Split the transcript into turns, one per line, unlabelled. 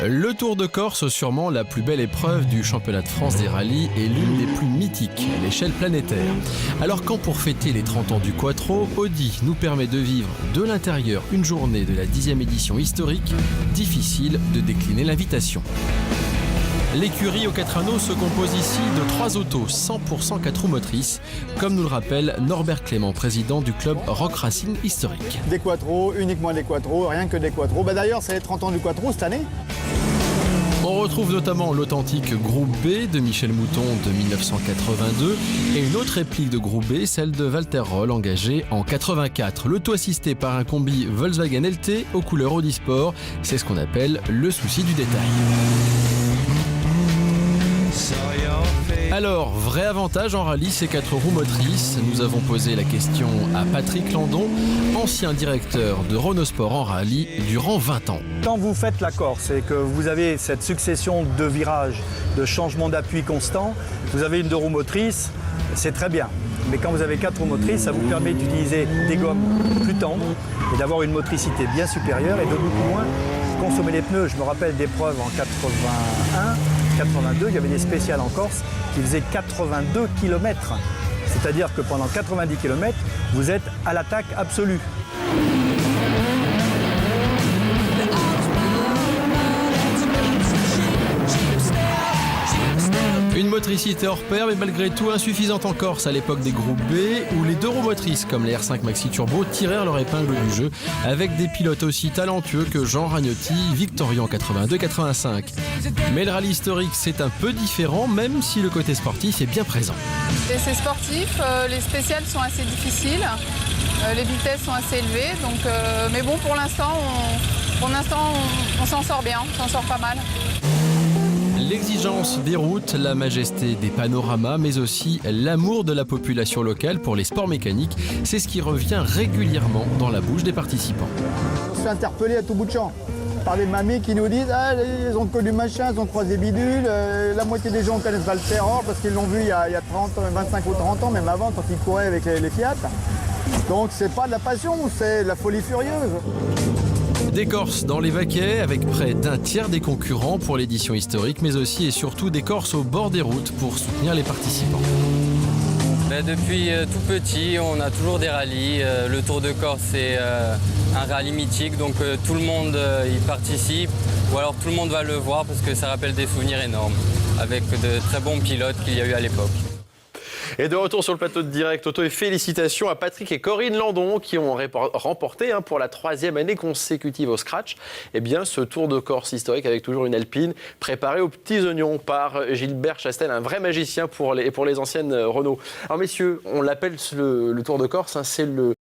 Le Tour de Corse, sûrement la plus belle épreuve du championnat de France des rallyes et l'une des plus mythiques à l'échelle planétaire. Alors quand pour fêter les 30 ans du Quattro, Audi nous permet de vivre de l'intérieur une journée de la 10e édition historique, difficile de décliner l'invitation. L'écurie aux 4 anneaux se compose ici de 3 autos 100% 4 roues motrices, comme nous le rappelle Norbert Clément, président du club Rock Racing historique.
Des quattros, uniquement des quattros, rien que des quattros. D'ailleurs, c'est les 30 ans du Quattro cette année.
On retrouve notamment l'authentique Groupe B de Michel Mouton de 1982 et une autre réplique de Groupe B, celle de Walter Roll, engagée en 84. Le tout assisté par un combi Volkswagen LT aux couleurs Audi Sport. C'est ce qu'on appelle le souci du détail. Alors, vrai avantage en rallye, ces 4 roues motrices. Nous avons posé la question à Patrick Landon, ancien directeur de Renault Sport en rallye durant 20 ans.
Quand vous faites la Corse et que vous avez cette succession de virages, de changements d'appui constants, vous avez une 2 roues motrices, c'est très bien. Mais quand vous avez 4 roues motrices, ça vous permet d'utiliser des gommes plus tendres et d'avoir une motricité bien supérieure et de beaucoup moins consommer les pneus. Je me rappelle d'épreuves en 81, 82, il y avait des spéciales en Corse qui faisaient 82 km. C'est-à-dire que pendant 90 km, vous êtes à l'attaque absolue.
Une motricité hors pair, mais malgré tout insuffisante en Corse à l'époque des groupes B, où les 2 roues motrices comme les R5 Maxi Turbo tirèrent leur épingle du jeu, avec des pilotes aussi talentueux que Jean Ragnotti, Victorian 82-85. Mais le rallye historique, c'est un peu différent, même si le côté sportif est bien présent.
C'est sportif, les spéciales sont assez difficiles, les vitesses sont assez élevées, donc, mais bon, pour l'instant, on s'en sort bien, on s'en sort pas mal.
L'exigence des routes, la majesté des panoramas, mais aussi l'amour de la population locale pour les sports mécaniques, c'est ce qui revient régulièrement dans la bouche des participants.
On se fait interpeller à tout bout de champ par des mamies qui nous disent « Ah, ils ont connu machin, ils ont croisé bidule, la moitié des gens connaissent Walter Roll parce qu'ils l'ont vu il y a 30, 25 ou 30 ans, même avant quand ils couraient avec les Fiat. » Donc c'est pas de la passion, c'est de la folie furieuse.
Des Corses dans les vaquets, avec près d'un tiers des concurrents pour l'édition historique, mais aussi et surtout des Corses au bord des routes pour soutenir les participants.
Depuis tout petit, on a toujours des rallyes. Le Tour de Corse, c'est un rallye mythique, donc tout le monde y participe, ou alors tout le monde va le voir parce que ça rappelle des souvenirs énormes, avec de très bons pilotes qu'il y a eu à l'époque.
Et de retour sur le plateau de Direct Auto, et félicitations à Patrick et Corinne Landon qui ont remporté pour la 3e année consécutive au Scratch ce Tour de Corse historique avec toujours une Alpine préparée aux petits oignons par Gilbert Chastel, un vrai magicien pour les anciennes Renault. Alors messieurs, on l'appelle le Tour de Corse, c'est le